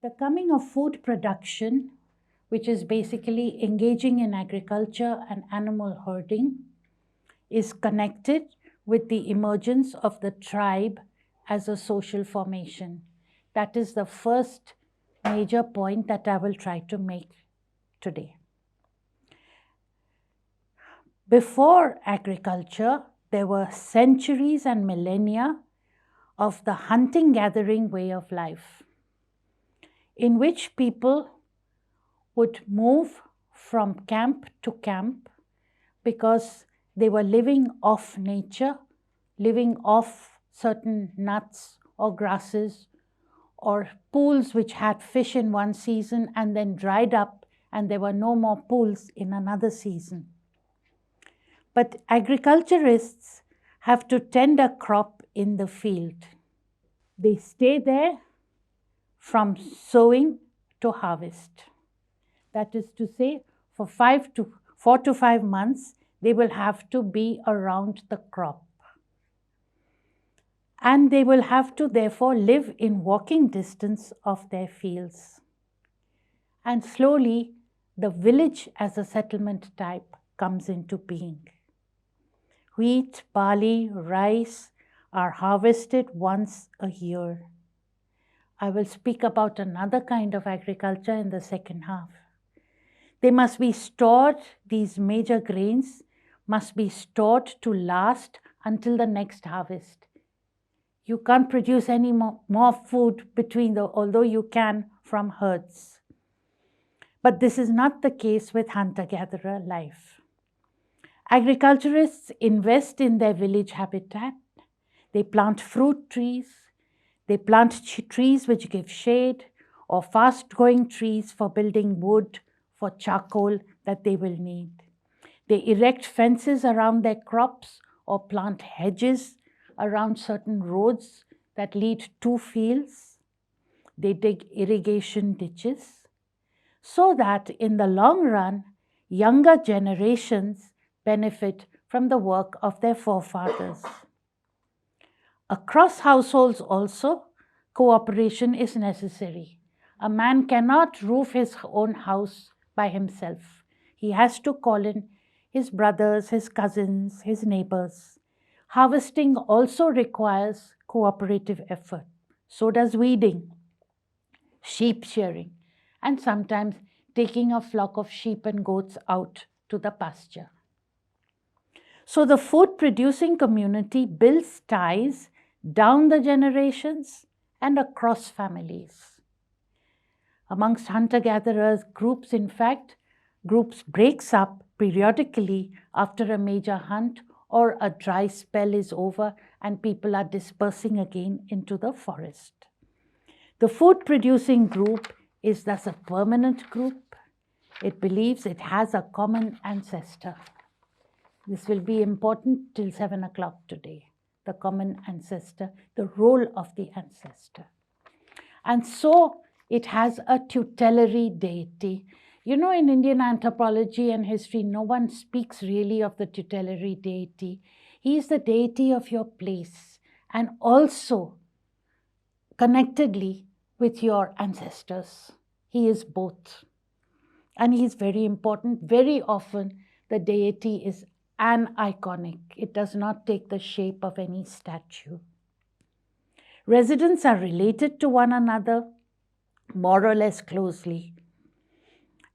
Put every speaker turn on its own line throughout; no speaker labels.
The coming of food production, which is basically engaging in agriculture and animal herding, is connected with the emergence of the tribe as a social formation. That is the first major point that I will try to make today. Before agriculture, there were centuries and millennia of the hunting-gathering way of life, in which people would move from camp to camp because they were living off nature, living off certain nuts or grasses or pools which had fish in one season and then dried up and there were no more pools in another season. But agriculturists have to tend a crop in the field. They stay there from sowing to harvest. That is to say, for 4 to 5 months, they will have to be around the crop. And they will have to therefore live in walking distance of their fields. And slowly, the village as a settlement type comes into being. Wheat, barley, rice are harvested once a year. I will speak about another kind of agriculture in the second half. They must be stored, these major grains must be stored to last until the next harvest. You can't produce any more food although you can from herds. But this is not the case with hunter-gatherer life. Agriculturists invest in their village habitat. They plant fruit trees. They plant trees which give shade or fast-growing trees for building wood, for charcoal that they will need. They erect fences around their crops or plant hedges around certain roads that lead to fields. They dig irrigation ditches so that in the long run, younger generations benefit from the work of their forefathers. Across households also, cooperation is necessary. A man cannot roof his own house by himself. He has to call in his brothers, his cousins, his neighbors. Harvesting also requires cooperative effort. So does weeding, sheep shearing, and sometimes taking a flock of sheep and goats out to the pasture. So the food-producing community builds ties down the generations and across families. Amongst hunter-gatherers, groups breaks up periodically after a major hunt or a dry spell is over and people are dispersing again into the forest. The food-producing group is thus a permanent group. It believes it has a common ancestor. This will be important till 7 o'clock today. The common ancestor, the role of the ancestor. And so it has a tutelary deity. You know, in Indian anthropology and history, no one speaks really of the tutelary deity. He is the deity of your place and also connectedly with your ancestors. He is both. And he is very important. Very often, the deity is iconic. It does not take the shape of any statue. Residents are related to one another more or less closely.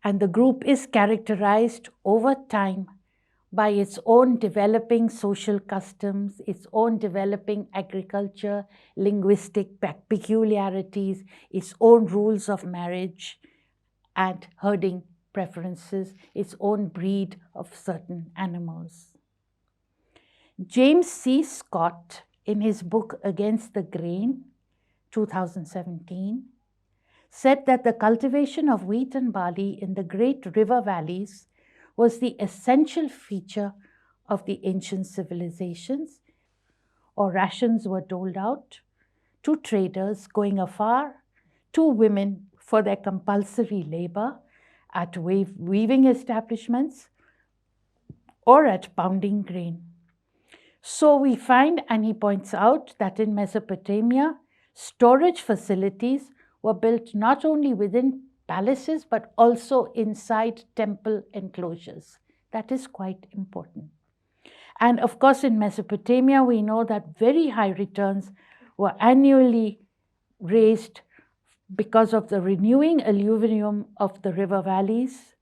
And the group is characterized over time by its own developing social customs, its own developing agriculture, linguistic peculiarities, its own rules of marriage and herding preferences, its own breed of certain animals. James C. Scott, in his book Against the Grain, 2017, said that the cultivation of wheat and barley in the great river valleys was the essential feature of the ancient civilizations, or rations were doled out to traders going afar, to women for their compulsory labor at weaving establishments, or at pounding grain. So we find, and he points out, that in Mesopotamia, storage facilities were built not only within palaces but also inside temple enclosures. That is quite important. And of course, in Mesopotamia, we know that very high returns were annually raised because of the renewing alluvium of the river valleys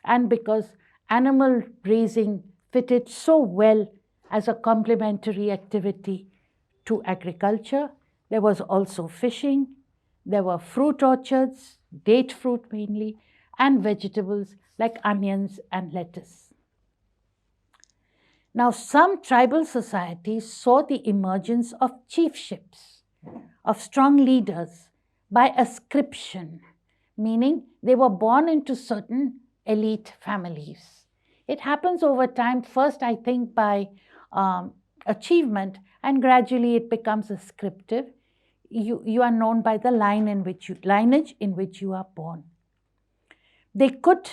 and because animal raising fitted so well as a complementary activity to agriculture. There was also fishing, there were fruit orchards, date fruit mainly, and vegetables like onions and lettuce. Now, some tribal societies saw the emergence of chiefships, of strong leaders, by ascription, meaning they were born into certain elite families. It happens over time, first, I think, by achievement, and gradually it becomes ascriptive. You are known by the lineage in which you are born. They could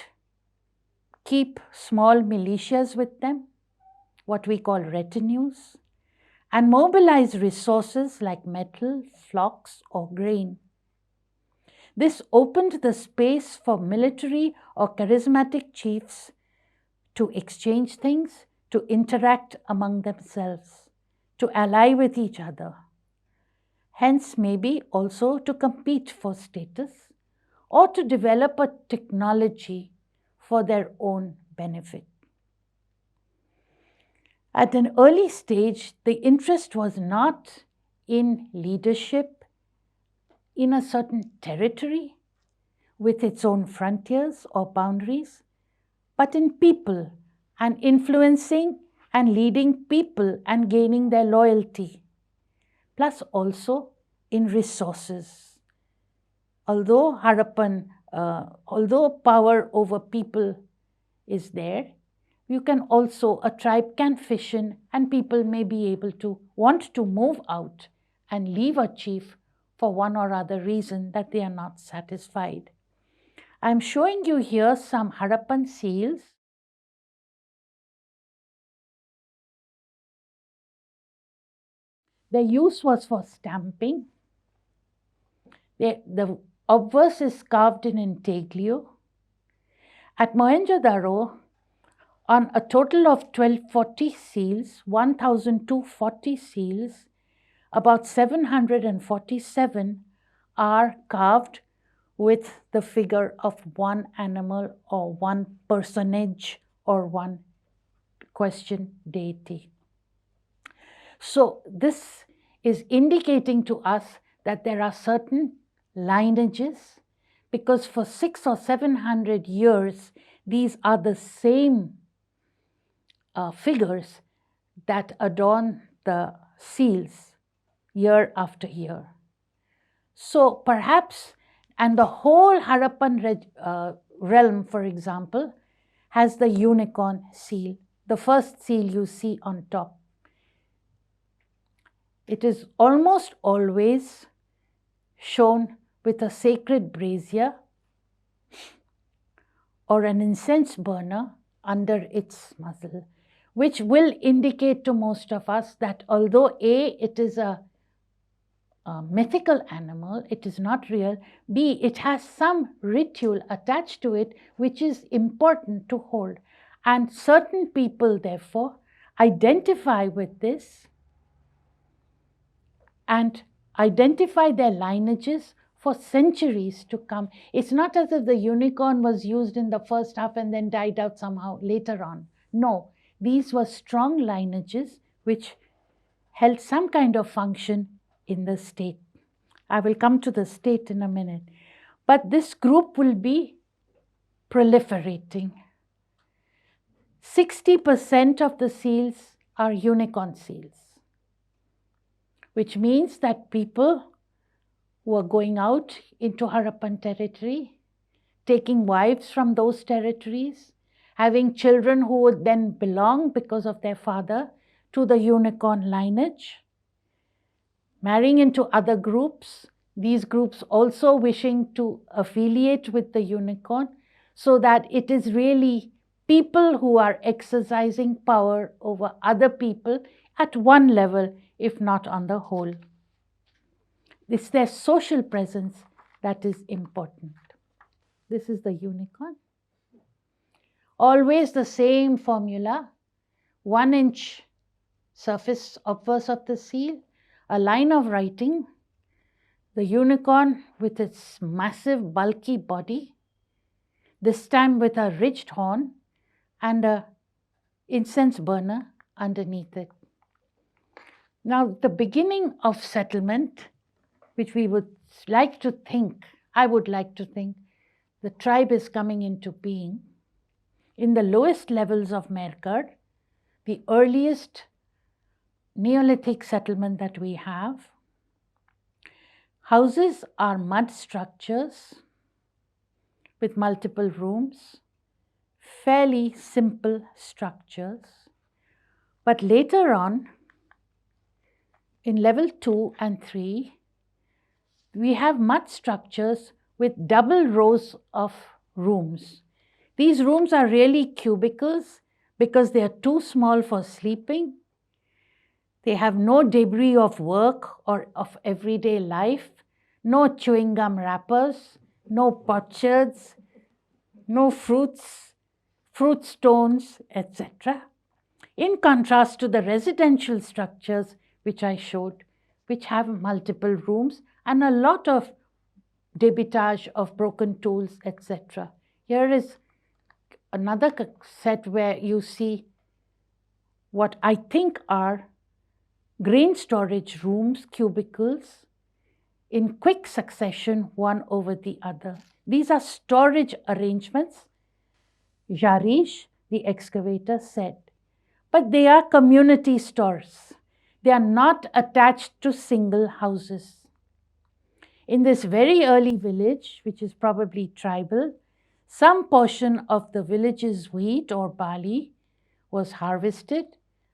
keep small militias with them, what we call retinues, and mobilize resources like metal, flocks, or grain. This opened the space for military or charismatic chiefs to exchange things, to interact among themselves, to ally with each other. Hence, maybe also to compete for status or to develop a technology for their own benefit. At an early stage, the interest was not in leadership in a certain territory with its own frontiers or boundaries, but in people and influencing and leading people and gaining their loyalty, plus also in resources. Although although power over people is there, a tribe can fission and people may be able to want to move out and leave a chief for one or other reason that they are not satisfied. I'm showing you here some Harappan seals. Their use was for stamping. The obverse is carved in intaglio. At Mohenjo-daro, on a total of 1240 seals, 1240 seals, about 747 are carved with the figure of one animal or one personage or one question deity. So this is indicating to us that there are certain lineages, because for 600 or 700 years, these are the same figures that adorn the seals year after year. So perhaps, and the whole Harappan realm, for example, has the unicorn seal, the first seal you see on top. It is almost always shown with a sacred brazier or an incense burner under its muzzle, which will indicate to most of us that although A, it is a mythical animal, it is not real, B, it has some ritual attached to it which is important to hold. And certain people, therefore, identify with this and identify their lineages for centuries to come. It's not as if the unicorn was used in the first half and then died out somehow later on. No, these were strong lineages which held some kind of function in the state. I will come to the state in a minute. But this group will be proliferating. 60% of the seals are unicorn seals, which means that people who are going out into Harappan territory, taking wives from those territories, having children who would then belong because of their father to the unicorn lineage, marrying into other groups, these groups also wishing to affiliate with the unicorn, so that it is really people who are exercising power over other people at one level, if not on the whole. It's their social presence that is important. This is the unicorn. Always the same formula, 1 inch surface obverse of the seal, a line of writing, the unicorn with its massive bulky body, this time with a ridged horn and a incense burner underneath it. Now, the beginning of settlement, which we would like to think, I would like to think, the tribe is coming into being in the lowest levels of Mehrgarh, the earliest Neolithic settlement that we have. Houses are mud structures with multiple rooms, fairly simple structures. But later on, in level 2 and 3, we have mud structures with double rows of rooms. These rooms are really cubicles because they are too small for sleeping. They have no debris of work or of everyday life, no chewing gum wrappers, no potsherds, no fruits, fruit stones, etc. In contrast to the residential structures which I showed, which have multiple rooms and a lot of debitage of broken tools, etc. Here is another set where you see what I think are grain storage rooms, cubicles, in quick succession, one over the other. These are storage arrangements, Jarish, the excavator, said. But they are community stores. They are not attached to single houses. In this very early village, which is probably tribal, some portion of the village's wheat or barley was harvested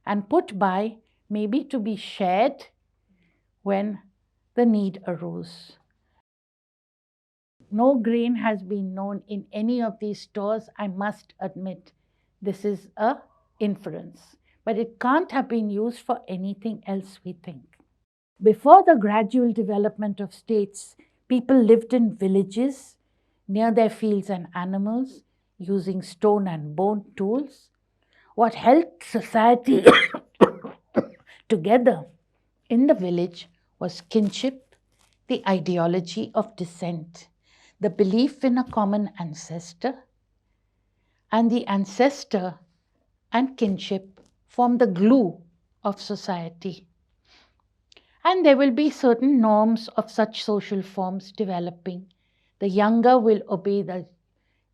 and put by, maybe to be shared when the need arose. No grain has been known in any of these stores, I must admit. This is an inference, but it can't have been used for anything else, we think. Before the gradual development of states, people lived in villages near their fields and animals, using stone and bone tools. What held society together in the village was kinship, the ideology of descent, the belief in a common ancestor, and the ancestor and kinship form the glue of society. And there will be certain norms of such social forms developing. The younger will obey the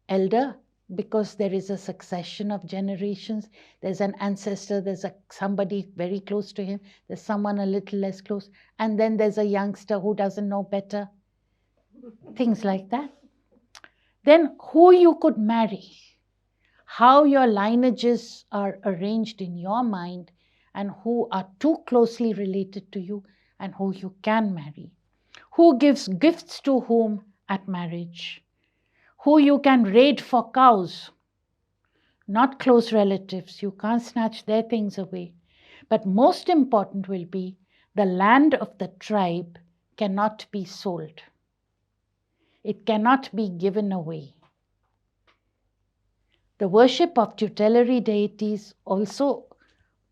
elder because there is a succession of generations. There's an ancestor, there's somebody very close to him, there's someone a little less close, and then there's a youngster who doesn't know better. Things like that. Then who you could marry, how your lineages are arranged in your mind, and who are too closely related to you and who you can marry. Who gives gifts to whom at marriage. Who you can raid for cows. Not close relatives, you can't snatch their things away. But most important will be the land of the tribe cannot be sold. It cannot be given away. The worship of tutelary deities also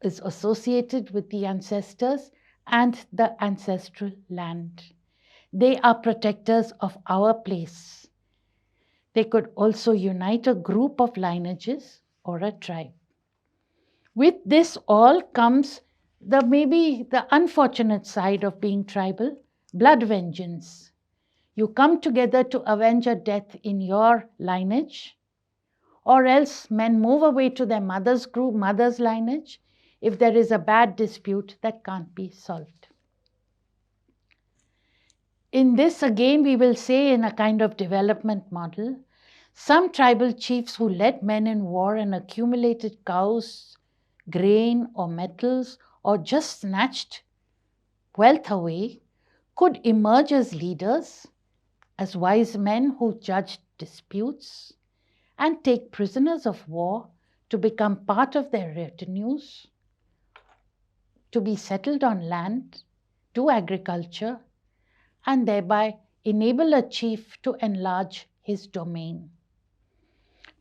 is associated with the ancestors and the ancestral land. They are protectors of our place. They could also unite a group of lineages or a tribe. With this all comes maybe the unfortunate side of being tribal, blood vengeance. You come together to avenge a death in your lineage, or else men move away to their mother's group, mother's lineage, if there is a bad dispute that can't be solved. In this, again, we will say in a kind of development model, some tribal chiefs who led men in war and accumulated cows, grain or metals, or just snatched wealth away, could emerge as leaders, as wise men who judged disputes, and take prisoners of war to become part of their retinues, to be settled on land, do agriculture, and thereby enable a chief to enlarge his domain.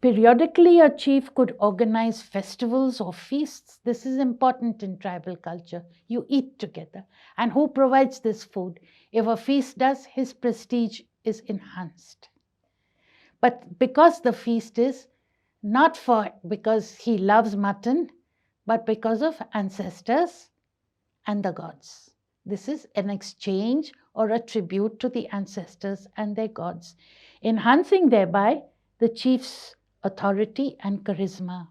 Periodically, a chief could organize festivals or feasts. This is important in tribal culture. You eat together. And who provides this food? If a feast does, his prestige is enhanced. But because the feast is not because he loves mutton, but because of ancestors and the gods. This is an exchange or a tribute to the ancestors and their gods, enhancing thereby the chief's authority and charisma.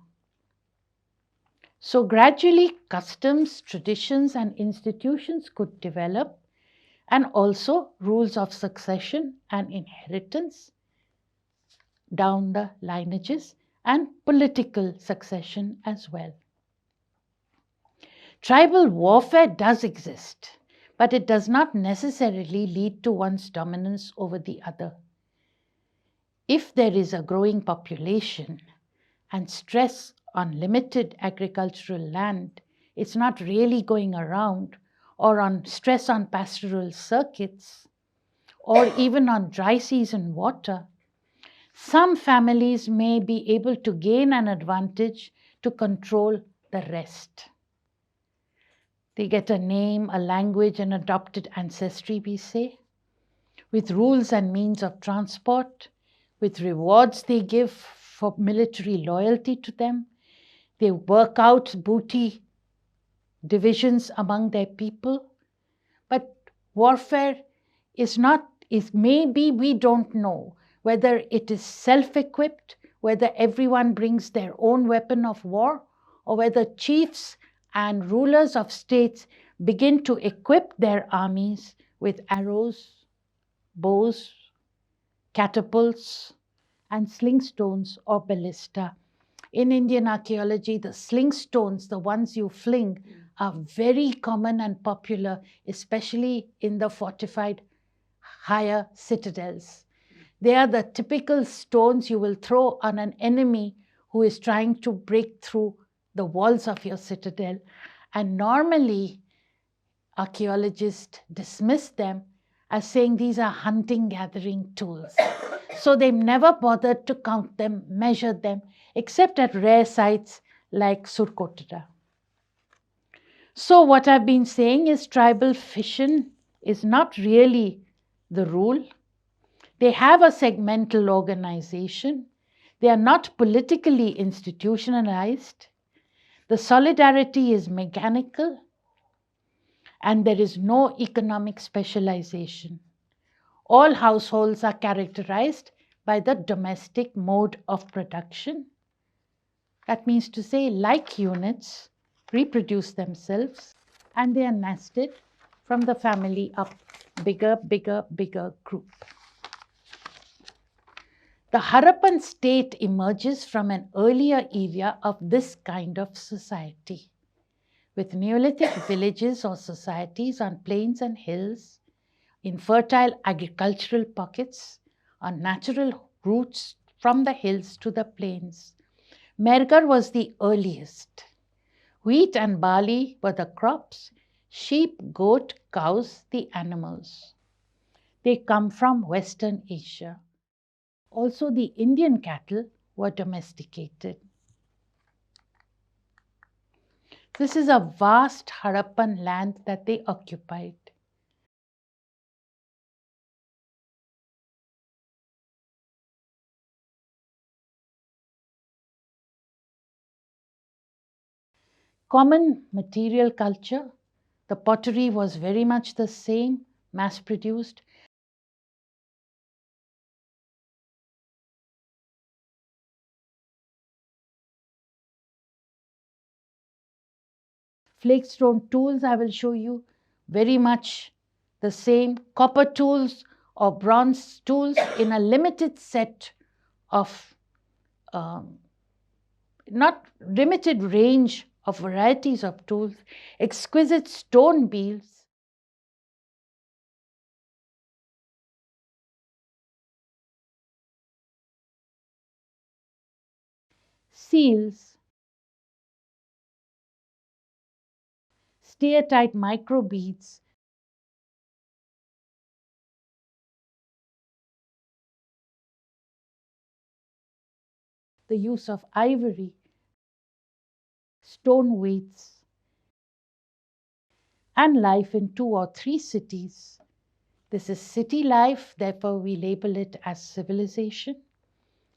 So gradually, customs, traditions, and institutions could develop, and also rules of succession and inheritance down the lineages, and political succession as well. Tribal warfare does exist, but it does not necessarily lead to one's dominance over the other. If there is a growing population and stress on limited agricultural land, it's not really going around, or on stress on pastoral circuits, or even on dry season water, some families may be able to gain an advantage to control the rest. They get a name, a language, an adopted ancestry, we say, with rules and means of transport, with rewards they give for military loyalty to them. They work out booty divisions among their people. But warfare is maybe we don't know whether it is self-equipped, whether everyone brings their own weapon of war, or whether chiefs and rulers of states begin to equip their armies with arrows, bows, catapults, and sling stones or ballista. In Indian archaeology, the sling stones, the ones you fling, are very common and popular, especially in the fortified higher citadels. They are the typical stones you will throw on an enemy who is trying to break through the walls of your citadel. And normally, archaeologists dismiss them as saying these are hunting-gathering tools. So they never bothered to count them, measure them, except at rare sites like Surkotada. So what I've been saying is tribal fission is not really the rule. They have a segmental organization. They are not politically institutionalized. The solidarity is mechanical, and there is no economic specialization. All households are characterized by the domestic mode of production. That means to say, like units reproduce themselves, and they are nested from the family up, bigger, bigger, bigger group. The Harappan state emerges from an earlier era of this kind of society, with Neolithic villages or societies on plains and hills, in fertile agricultural pockets, on natural routes from the hills to the plains. Mehrgarh was the earliest. Wheat and barley were the crops, sheep, goat, cows, the animals. They come from Western Asia. Also, the Indian cattle were domesticated. This is a vast Harappan land that they occupied. Common material culture. The pottery was very much the same, mass-produced. Flakestone tools, I will show you, very much the same. Copper tools or bronze tools in a limited set of, not limited range of varieties of tools. Exquisite stone beams, seals, steatite microbeads, the use of ivory, stone weights, and life in 2 or 3 cities. This is city life, therefore we label it as civilization.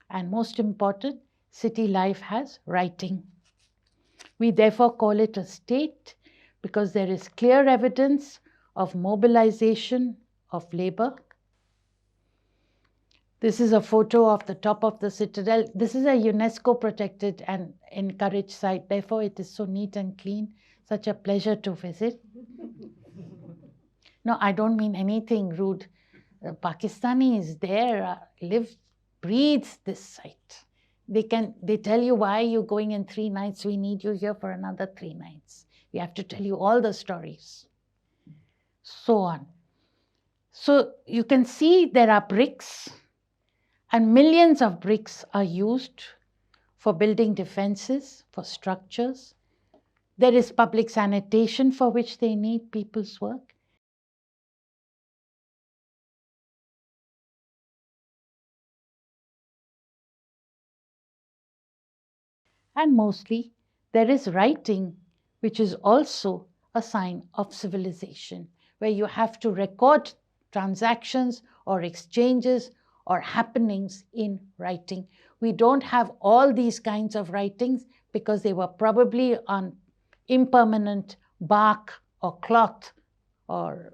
And most important, city life has writing. We therefore call it a state because there is clear evidence of mobilization of labor. This is a photo of the top of the citadel. This is a UNESCO protected and encouraged site. Therefore, it is so neat and clean. Such a pleasure to visit. No, I don't mean anything rude. Pakistani is there, lives, breathes this site. They tell you, why are you going in 3 nights? We need you here for another 3 nights. We have to tell you all the stories. So on. So you can see there are bricks, and millions of bricks are used for building defenses, for structures. There is public sanitation for which they need people's work. And mostly there is writing, which is also a sign of civilization, where you have to record transactions or exchanges or happenings in writing. We don't have all these kinds of writings because they were probably on impermanent bark or cloth or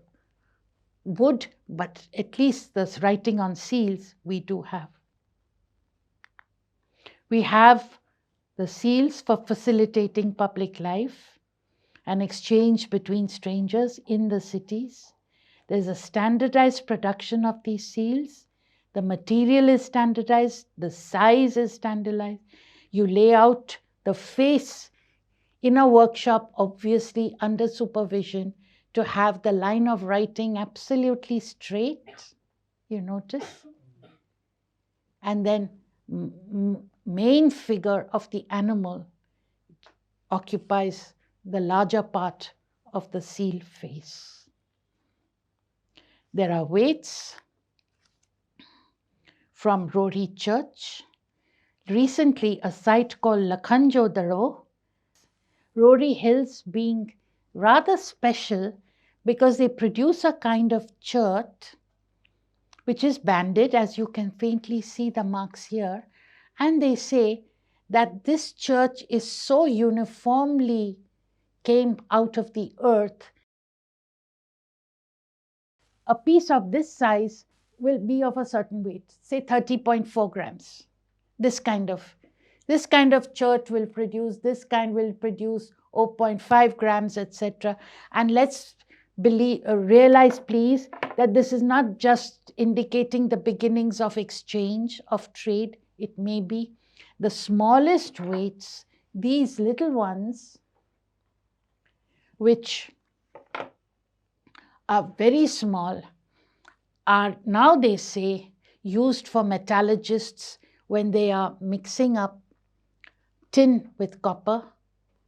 wood, but at least this writing on seals we do have. We have the seals for facilitating public life, an exchange between strangers in the cities. There's a standardized production of these seals. The material is standardized, the size is standardized. You lay out the face in a workshop, obviously under supervision, to have the line of writing absolutely straight, you notice? And then main figure of the animal occupies the larger part of the seal face. There are weights from Rory Church. Recently, a site called Lakhanjodaro, Rory Hills being rather special because they produce a kind of chert which is banded, as you can faintly see the marks here. And they say that this church is so uniformly came out of the earth. A piece of this size will be of a certain weight, say 30.4 grams. This kind of chert will produce, this kind will produce 0.5 grams, etc. And let's realize, please, that this is not just indicating the beginnings of exchange, of trade. It may be the smallest weights, these little ones, which are very small, are now, they say, used for metallurgists when they are mixing up tin with copper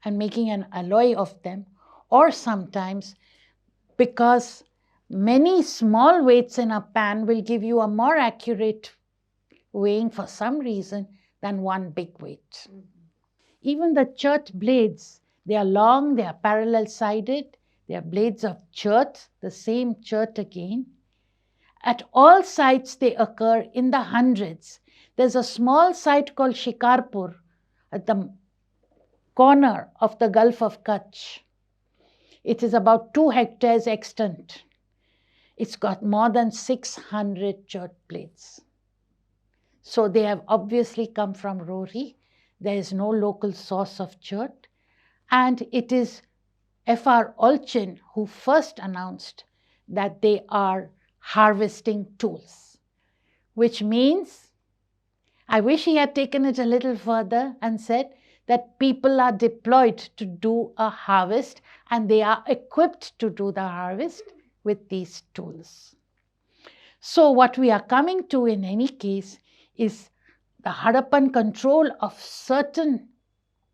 and making an alloy of them, or sometimes because many small weights in a pan will give you a more accurate weighing for some reason than one big weight. Even the chert blades, they are long, they are parallel sided, they are blades of chert, the same chert again. At all sites they occur in the hundreds. There's a small site called Shikarpur at the corner of the Gulf of Kutch. It is about 2 hectares extent. It's got more than 600 chert blades. So they have obviously come from Rory. There is no local source of chert. And it is F.R. Olchin who first announced that they are harvesting tools, which means, I wish he had taken it a little further and said that people are deployed to do a harvest and they are equipped to do the harvest with these tools. So what we are coming to in any case is the Harappan control of certain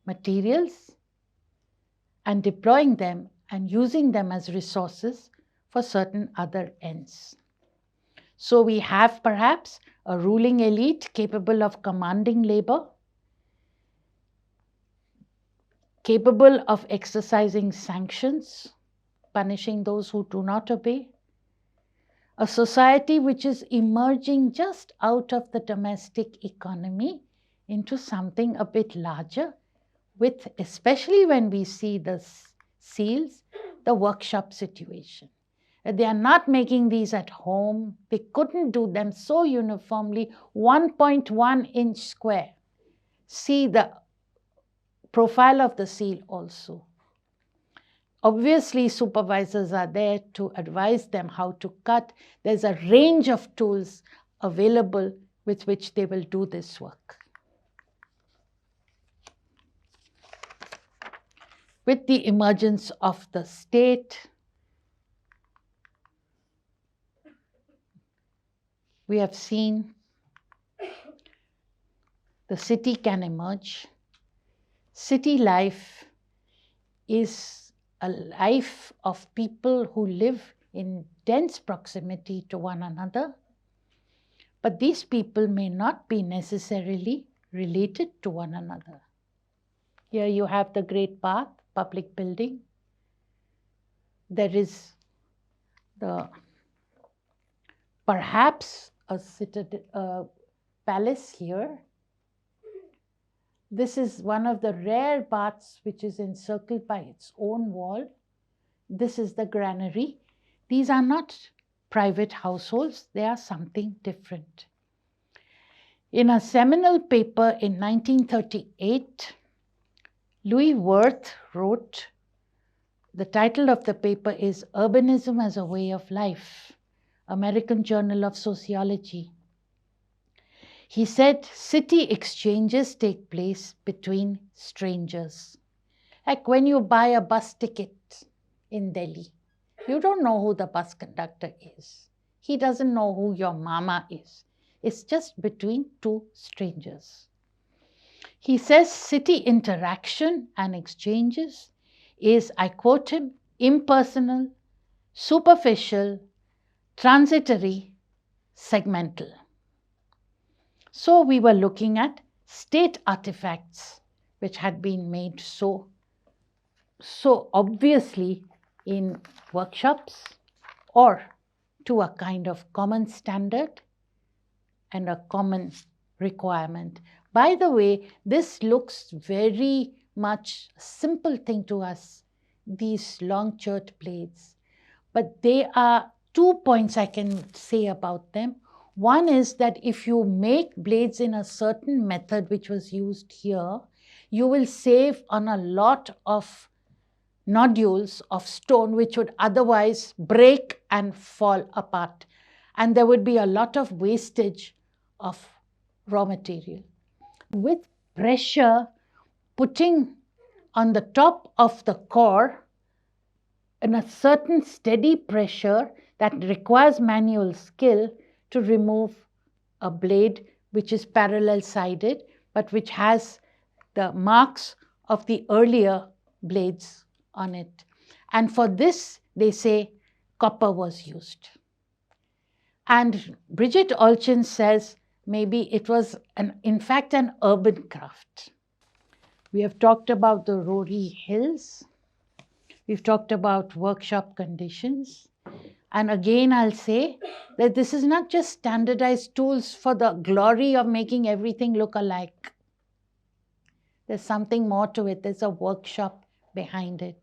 materials and deploying them and using them as resources for certain other ends. So we have perhaps a ruling elite capable of commanding labor, capable of exercising sanctions, punishing those who do not obey, a society which is emerging just out of the domestic economy into something a bit larger, with, especially when we see the seals, the workshop situation. They are not making these at home. They couldn't do them so uniformly, 1.1 inch square. See the profile of the seal also. Obviously, supervisors are there to advise them how to cut. There's a range of tools available with which they will do this work. With the emergence of the state, we have seen the city can emerge. City life is a life of people who live in dense proximity to one another, but these people may not be necessarily related to one another. Here you have the Great Bath, public building. There is perhaps a palace here. This is one of the rare baths which is encircled by its own wall. This is the granary. These are not private households, they are something different. In a seminal paper in 1938, Louis Wirth wrote, the title of the paper is Urbanism as a Way of Life, American Journal of Sociology. He said, city exchanges take place between strangers. Like when you buy a bus ticket in Delhi, you don't know who the bus conductor is. He doesn't know who your mama is. It's just between two strangers. He says city interaction and exchanges is, I quote him, impersonal, superficial, transitory, segmental. So we were looking at state artifacts which had been made so obviously in workshops or to a kind of common standard and a common requirement. By the way, this looks very much a simple thing to us, these long chert blades, but there are 2 points I can say about them. One is that if you make blades in a certain method which was used here, you will save on a lot of nodules of stone which would otherwise break and fall apart. And there would be a lot of wastage of raw material. With pressure putting on the top of the core in a certain steady pressure that requires manual skill to remove a blade which is parallel sided but which has the marks of the earlier blades on it. And for this, they say copper was used. And Bridget Olchin says maybe it was, in fact, an urban craft. We have talked about the Rory Hills. We've talked about workshop conditions. And again, I'll say that this is not just standardized tools for the glory of making everything look alike. There's something more to it. There's a workshop behind it.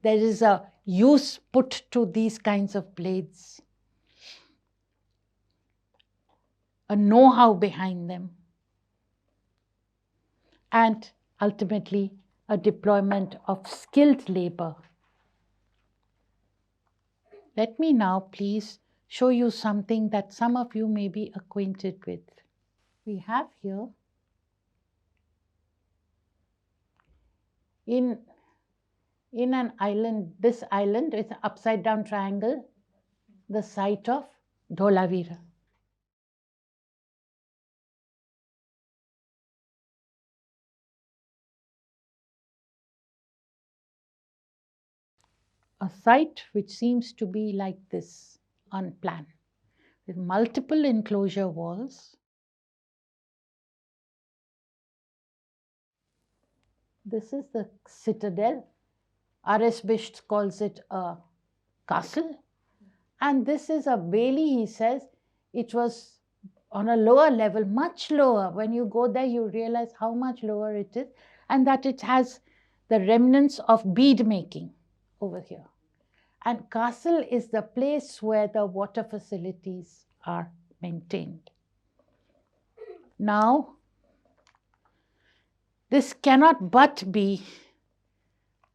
There is a use put to these kinds of blades, a know-how behind them, and ultimately a deployment of skilled labor. Let me now please show you something that some of you may be acquainted with. We have here in an island, this island is an upside down triangle, the site of Dholavira. A site which seems to be like this on plan, with multiple enclosure walls. This is the citadel. R.S. Bish calls it a castle. And this is a bailey, he says. It was on a lower level, much lower. When you go there, you realize how much lower it is, and that it has the remnants of bead making over here. And castle is the place where the water facilities are maintained. Now, this cannot but be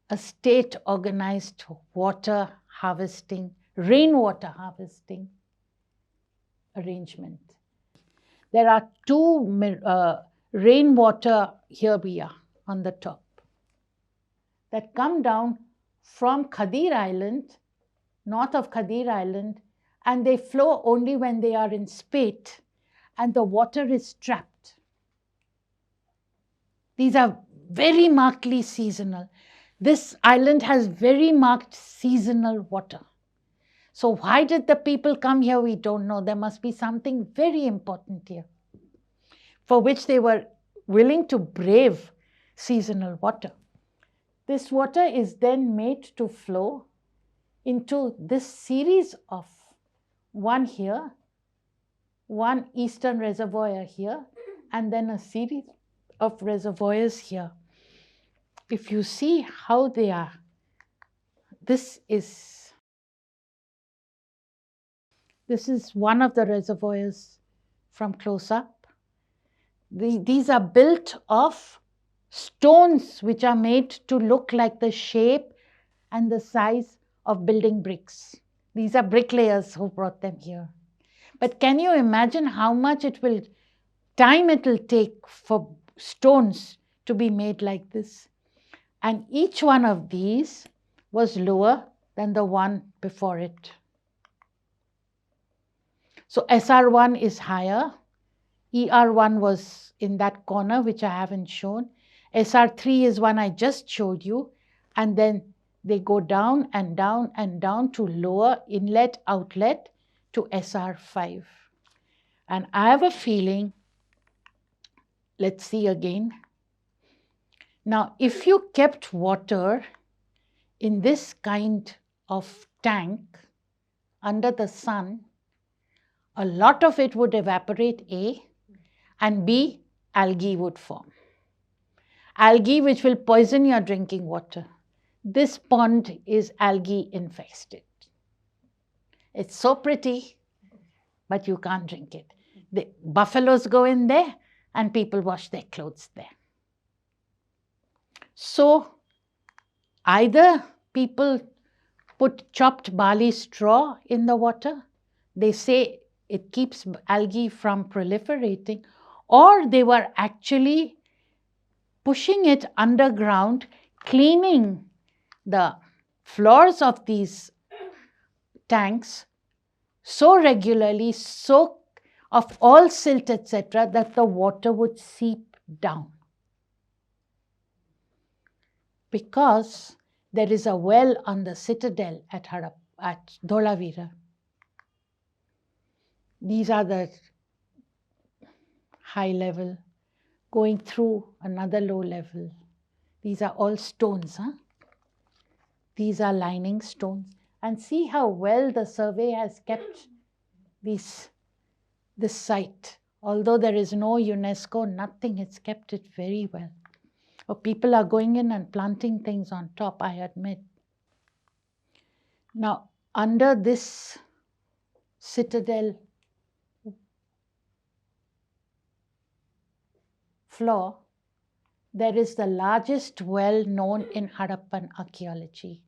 a state-organized water harvesting, rainwater harvesting arrangement. There are two rainwater, here we are on the top, that come down from Khadir Island, north of Khadir Island, and they flow only when they are in spate and the water is trapped. These are very markedly seasonal. This island has very marked seasonal water. So why did the people come here? We don't know. There must be something very important here for which they were willing to brave seasonal water. This water is then made to flow into this series of one here, one eastern reservoir here, and then a series of reservoirs here. If you see how they are, this is one of the reservoirs from close up. These are built of stones which are made to look like the shape and the size of building bricks. These are bricklayers who brought them here. But can you imagine how much time it will take for stones to be made like this? And each one of these was lower than the one before it. So SR1 is higher. ER1 was in that corner, which I haven't shown. SR3 is one I just showed you. And then they go down and down and down to lower inlet, outlet to SR5. And I have a feeling, let's see again. Now, if you kept water in this kind of tank under the sun, a lot of it would evaporate, A, and B, algae would form. Algae which will poison your drinking water. This pond is algae infested. It's so pretty, but you can't drink it. The buffaloes go in there and people wash their clothes there. So either people put chopped barley straw in the water, they say it keeps algae from proliferating, or they were actually pushing it underground, cleaning the floors of these tanks so regularly, so of all silt, etc., that the water would seep down. Because there is a well on the citadel at Dholavira. These are the high level going through another low level. These are all stones. These are lining stones. And see how well the survey has kept this site. Although there is no UNESCO, nothing, it's kept it very well. Oh, people are going in and planting things on top, I admit. Now, under this citadel floor, there is the largest well known in Harappan archaeology.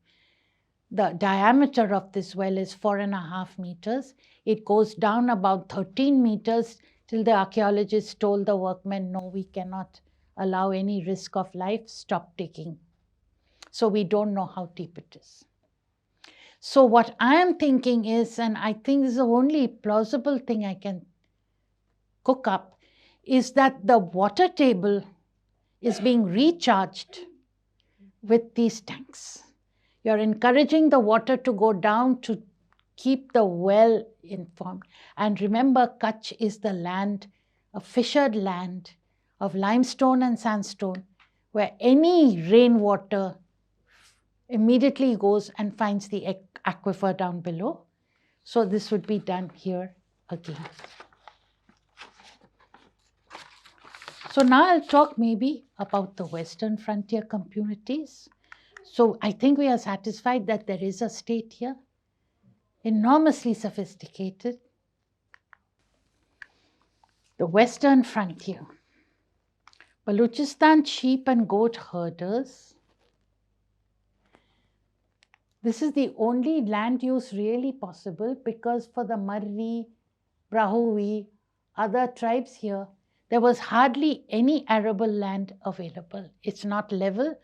The diameter of this well is 4.5 meters. It goes down about 13 meters till the archaeologists told the workmen, no, we cannot allow any risk of life, stop digging. So we don't know how deep it is. So what I am thinking is, and I think this is the only plausible thing I can cook up, is that the water table is being recharged with these tanks. You're encouraging the water to go down to keep the well informed. And remember, Kutch is the land, a fissured land of limestone and sandstone, where any rainwater immediately goes and finds the aquifer down below. So this would be done here again. So now I'll talk maybe about the Western frontier communities. So I think we are satisfied that there is a state here, enormously sophisticated. The Western frontier. Baluchistan sheep and goat herders. This is the only land use really possible, because for the Marri, Brahui, other tribes here, there was hardly any arable land available. It's not level,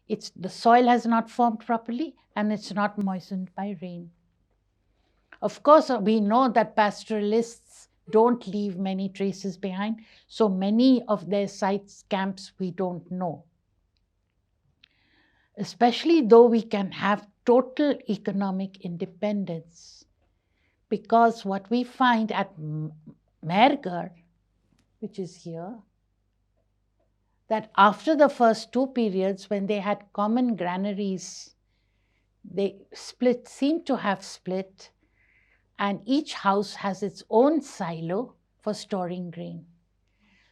the soil has not formed properly, and it's not moistened by rain. Of course, we know that pastoralists don't leave many traces behind, so many of their sites, camps, we don't know. Especially though we can have total economic independence, because what we find at Mehrgarh, which is here, that after the first two periods, when they had common granaries, they seem to have split, and each house has its own silo for storing grain.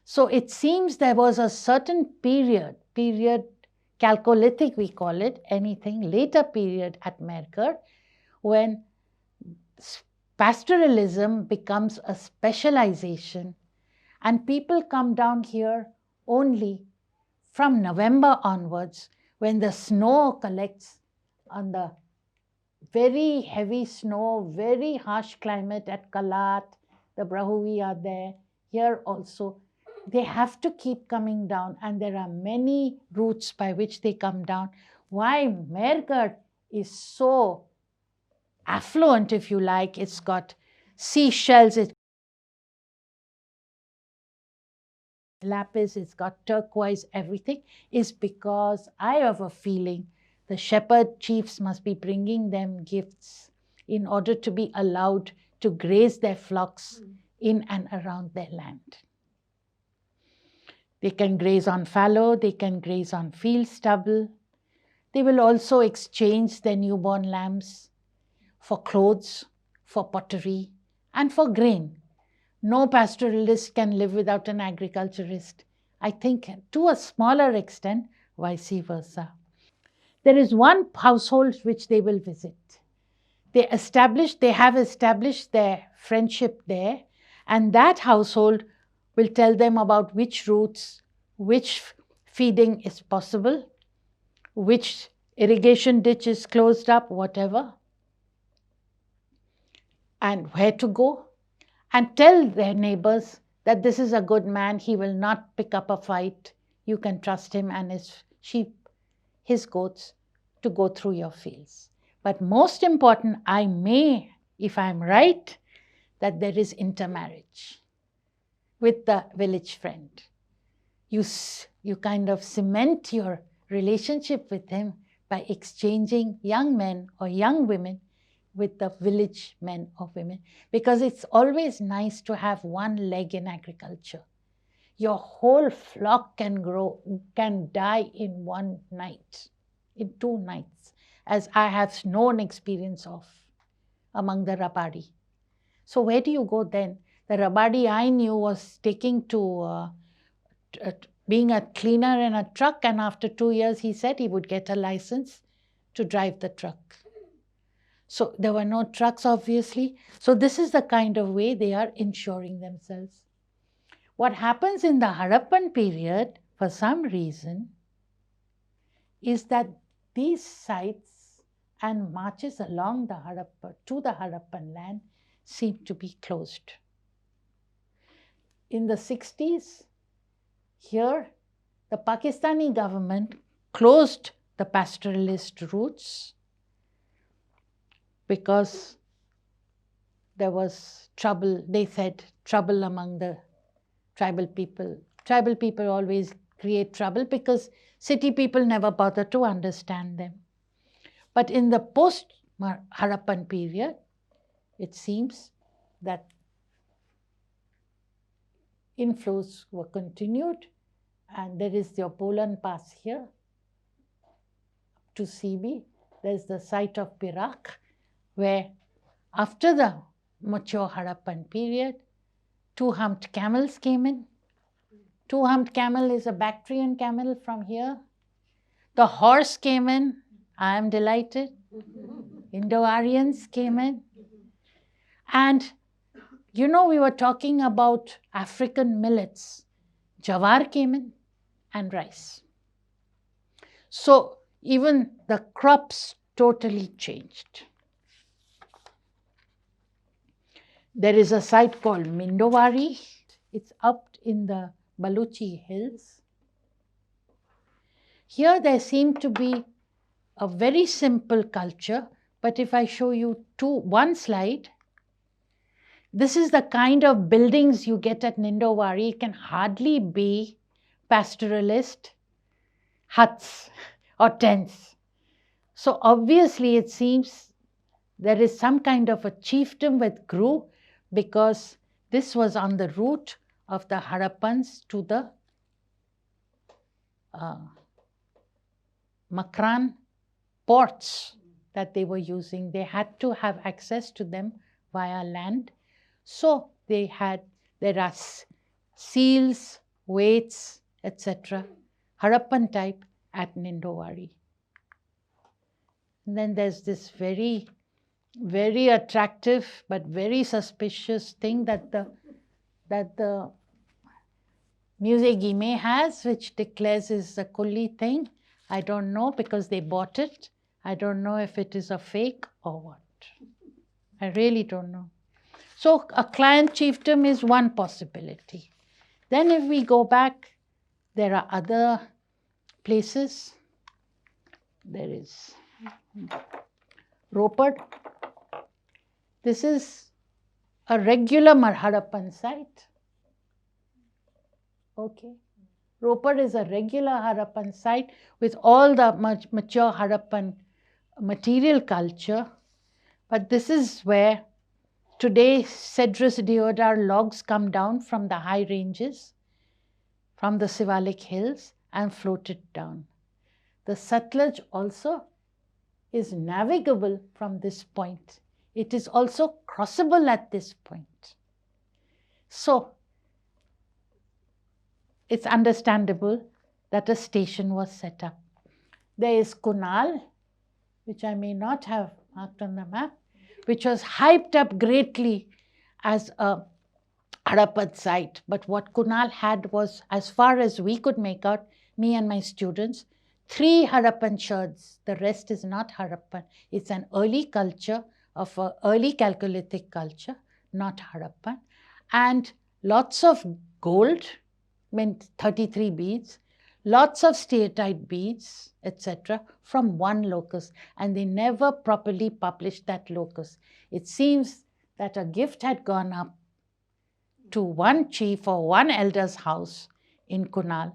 So it seems there was a certain period, Chalcolithic we call it, anything, later period at Mehrgarh, when pastoralism becomes a specialization, and people come down here only from November onwards, when the snow collects on the very heavy snow, very harsh climate at Kalat, the Brahui are there, here also. They have to keep coming down, and there are many routes by which they come down. Why Mehrgarh is so affluent, if you like, it's got seashells, it's lapis, it's got turquoise, everything, is because I have a feeling the shepherd chiefs must be bringing them gifts in order to be allowed to graze their flocks in and around their land. They can graze on fallow, they can graze on field stubble. They will also exchange their newborn lambs for clothes, for pottery, and for grain. No pastoralist can live without an agriculturist. I think to a smaller extent, vice versa. There is one household which they will visit. They have established their friendship there, and that household will tell them about which routes, which feeding is possible, which irrigation ditch is closed up, whatever, and where to go, and tell their neighbors that this is a good man, he will not pick up a fight, you can trust him and his sheep, his goats, to go through your fields. But most important, I may, if I'm right, that there is intermarriage with the village friend. You kind of cement your relationship with him by exchanging young men or young women with the village men or women, because it's always nice to have one leg in agriculture. Your whole flock can die in one night, in 2 nights, as I have known experience of among the Rabadi. So where do you go then? The Rabadi I knew was taking to being a cleaner in a truck, and after 2 years he said he would get a license to drive the truck. So there were no trucks, obviously. So this is the kind of way they are insuring themselves. What happens in the Harappan period, for some reason, is that these sites and marches along the Harappa to the Harappan land seem to be closed. In the 60s, here, the Pakistani government closed the pastoralist routes because there was trouble, they said, trouble among the tribal people. Tribal people always create trouble because city people never bother to understand them. But in the post-Harappan period, it seems that inflows were continued And there is the Opolan Pass here to CB. There's the site of Perak, where after the mature Harappan period, two-humped camels came in. Two-humped camel is a Bactrian camel from here. The horse came in. I am delighted. Indo-Aryans came in. And you know, we were talking about African millets. Jawar came in and rice. So even the crops totally changed. There is a site called Mindowari. It's up in the Baluchi hills. Here there seemed to be a very simple culture, but if I show you one slide, this is the kind of buildings you get at Nindowari. It can hardly be pastoralist huts or tents. So obviously it seems there is some kind of a chiefdom with grew, because this was on the route of the Harappans to the Makran ports that they were using. They had to have access to them via land. So there are seals, weights, etc., Harappan type at Nindowari. And then there's this very, very attractive but very suspicious thing that the Musée Guimet has, which declares is a Kulli thing. I don't know, because they bought it. I don't know if it is a fake or what. I really don't know. So a client chiefdom is one possibility. Then if we go back, there are other places. There is Ropar. This is a regular Harappan site. Okay. Ropar is a regular Harappan site with all the mature Harappan material culture. But this is where today Cedrus deodar logs come down from the high ranges, from the Sivalik hills, and floated down. The Sutlej also is navigable from this point. It is also crossable at this point. So it's understandable that a station was set up. There is Kunal, which I may not have marked on the map, which was hyped up greatly as a Harappan site. But what Kunal had was, as far as we could make out, me and my students, 3 Harappan shards. The rest is not Harappan. It's an early culture of an early Chalcolithic culture, not Harappan. And lots of gold, meant 33 beads, lots of steatite beads, etc., from one locus. And they never properly published that locus. It seems that a gift had gone up to one chief or one elder's house in Kunal.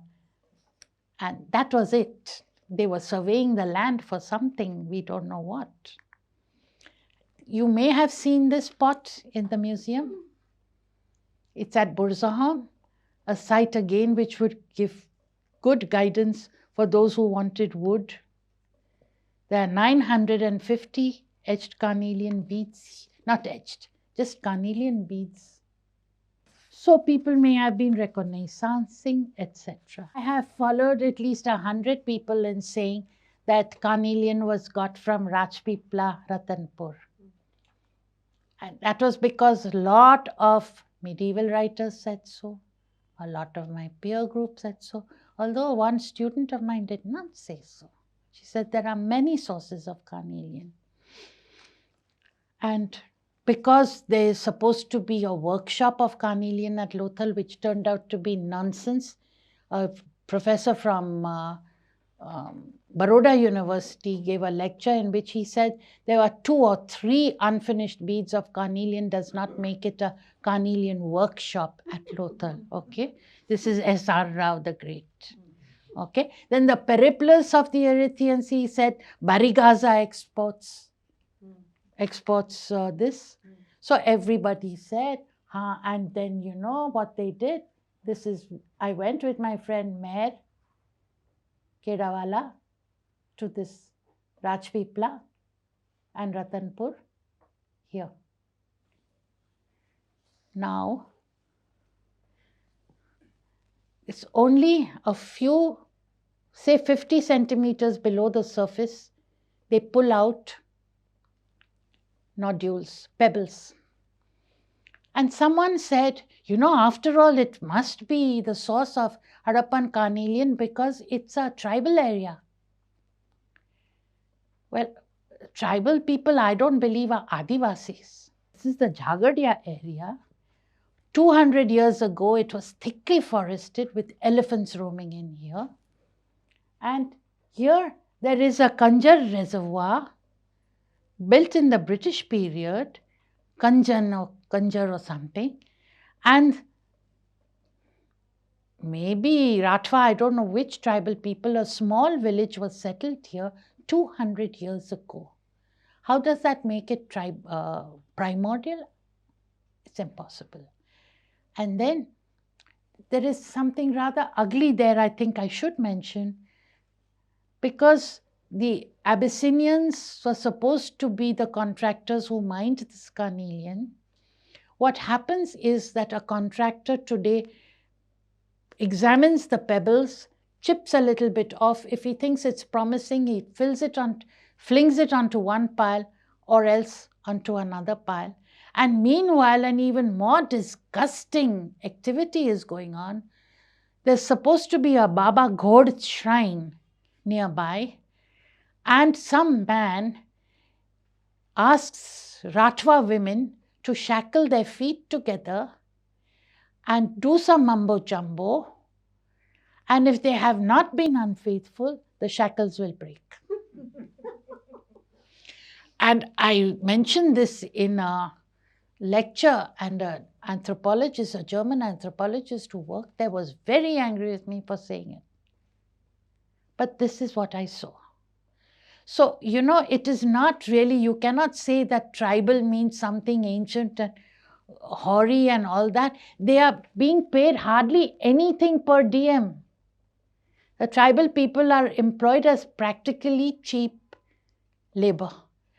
And that was it. They were surveying the land for something, we don't know what. You may have seen this pot in the museum. It's at Burzahom, a site again which would give good guidance for those who wanted wood. There are 950 etched carnelian beads, not etched, just carnelian beads. So people may have been reconnaissancing, etc. I have followed at least 100 people in saying that carnelian was got from Rajpipla, Ratanpur. And that was because a lot of medieval writers said so. A lot of my peer group said so, although one student of mine did not say so. She said there are many sources of carnelian. And because there is supposed to be a workshop of carnelian at Lothal, which turned out to be nonsense, a professor from Baroda University gave a lecture in which he said there were 2 or 3 unfinished beads of carnelian does not make it a carnelian workshop at Lothal. Okay, this is S.R. Rao the Great. Okay, then the Periplus of the Erythraean Sea said Barigaza exports this. So everybody said, and then you know what they did. This is I went with my friend Meher Kedawala to this Rajpipla and Ratanpur here. Now, it's only a few, say 50 centimeters below the surface, they pull out nodules, pebbles. And someone said, after all, it must be the source of Harappan carnelian because it's a tribal area. Well, tribal people, I don't believe, are Adivasis. This is the Jhagadia area. 200 years ago, it was thickly forested with elephants roaming in here. And here, there is a Kanjar reservoir built in the British period, Kanjar or something. And maybe Ratwa, I don't know which tribal people, a small village was settled here 200 years ago. How does that make it primordial? It's impossible. And then there is something rather ugly there, I think I should mention, because the Abyssinians were supposed to be the contractors who mined this carnelian. What happens is that a contractor today examines the pebbles, chips a little bit off. If he thinks it's promising, he flings it onto one pile or else onto another pile. And meanwhile, an even more disgusting activity is going on. There's supposed to be a Baba Ghod's shrine nearby, and some man asks Ratwa women to shackle their feet together and do some mumbo jumbo, and if they have not been unfaithful, the shackles will break. And I mentioned this in a lecture, and an anthropologist, a German anthropologist who worked there, was very angry with me for saying it. But this is what I saw. So, it is not really, you cannot say that tribal means something ancient and hoary and all that. They are being paid hardly anything per diem. The tribal people are employed as practically cheap labor.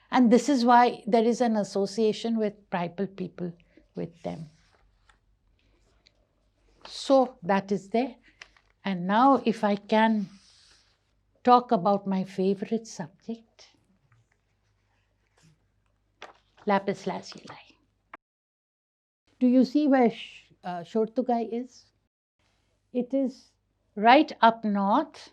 And this is why there is an association with tribal people with them. So that is there. And now if I can talk about my favorite subject, lapis lazuli. Do you see where Shortughai is? It is right up north.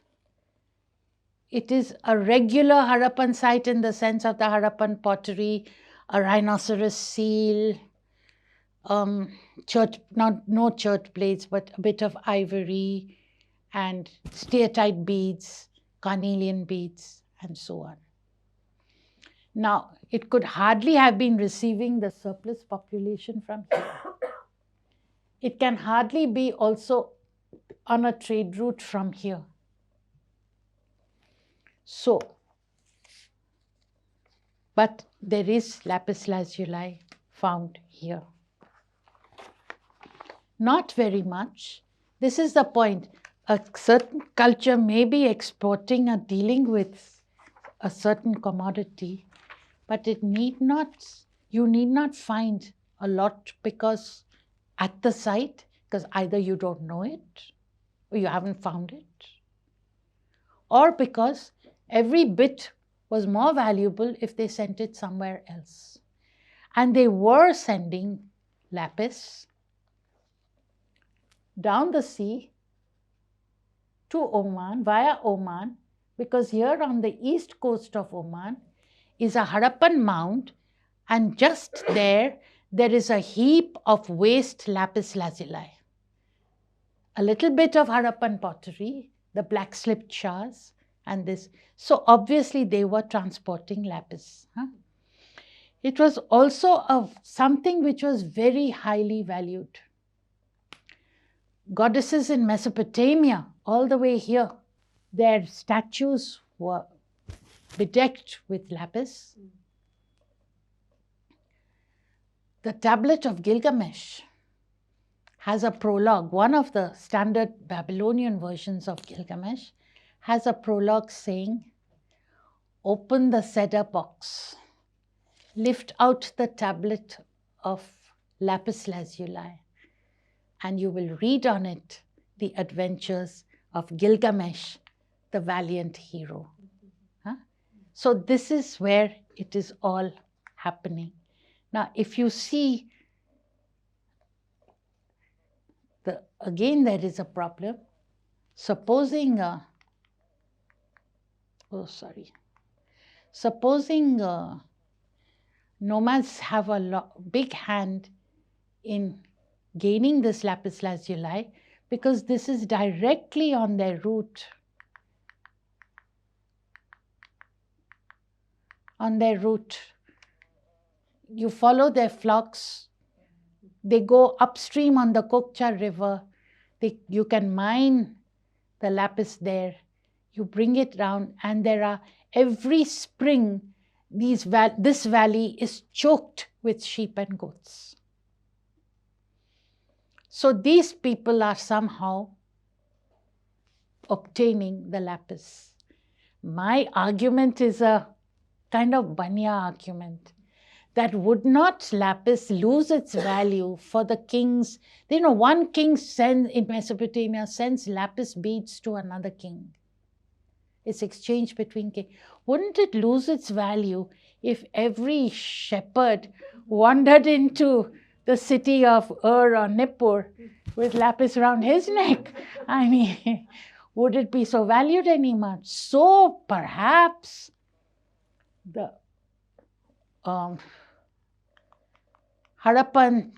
It is a regular Harappan site in the sense of the Harappan pottery, a rhinoceros seal, no church blades, but a bit of ivory and steatite beads, carnelian beads, and so on. Now, it could hardly have been receiving the surplus population from here. It can hardly be also on a trade route from here. So, but there is lapis lazuli found here. Not very much. This is the point. A certain culture may be exporting or dealing with a certain commodity, but you need not find a lot because at the site, because either you don't know it or you haven't found it, or because every bit was more valuable if they sent it somewhere else. And they were sending lapis down the sea to Oman, via Oman, because here on the east coast of Oman is a Harappan mound, and just there is a heap of waste lapis lazuli. A little bit of Harappan pottery, the black slipped shahs, and this. So obviously they were transporting lapis. It was also something which was very highly valued. Goddesses in Mesopotamia, all the way here, their statues were bedecked with lapis. The tablet of Gilgamesh has a prologue. One of the standard Babylonian versions of Gilgamesh has a prologue saying, "Open the cedar box, lift out the tablet of lapis lazuli, and you will read on it the adventures of Gilgamesh, the valiant hero." Huh? So this is where it is all happening. Now, if you see, again there is a problem. Supposing, nomads have a big hand in gaining this lapis lazuli, because this is directly on their route. You follow their flocks. They go upstream on the Kokcha River. You can mine the lapis there. You bring it down, and there are every spring, this valley is choked with sheep and goats. So these people are somehow obtaining the lapis. My argument is a kind of Banya argument, that would not lapis lose its value for the kings? One king in Mesopotamia sends lapis beads to another king. It's exchanged between kings. Wouldn't it lose its value if every shepherd wandered into the city of Ur or Nippur with lapis around his neck? I mean, would it be so valued anymore? So perhaps the Harappan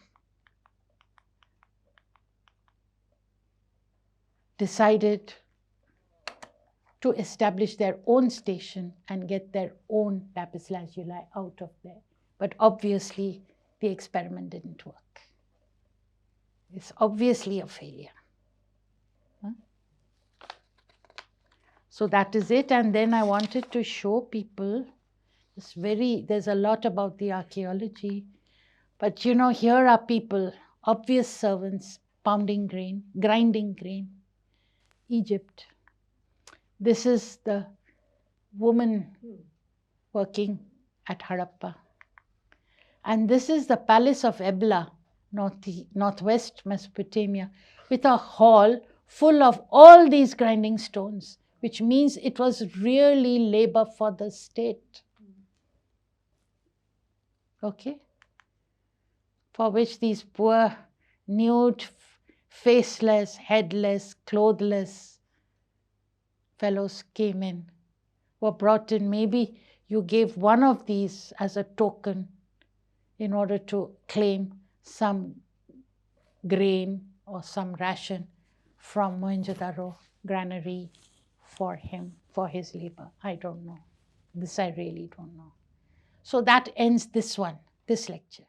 decided to establish their own station and get their own lapis lazuli out of there. But obviously, the experiment didn't work. It's obviously a failure. So that is it. And then I wanted to show people, there's a lot about the archaeology. But here are people, obvious servants, pounding grain, grinding grain. Egypt. This is the woman working at Harappa. And this is the palace of Ebla, northwest Mesopotamia, with a hall full of all these grinding stones, which means it was really labor for the state. Okay? For which these poor, nude, faceless, headless, clothless fellows came in, were brought in. Maybe you gave one of these as a token in order to claim some grain or some ration from Mohenjo-daro granary for him, for his labor. I don't know. This I really don't know. So that ends this lecture.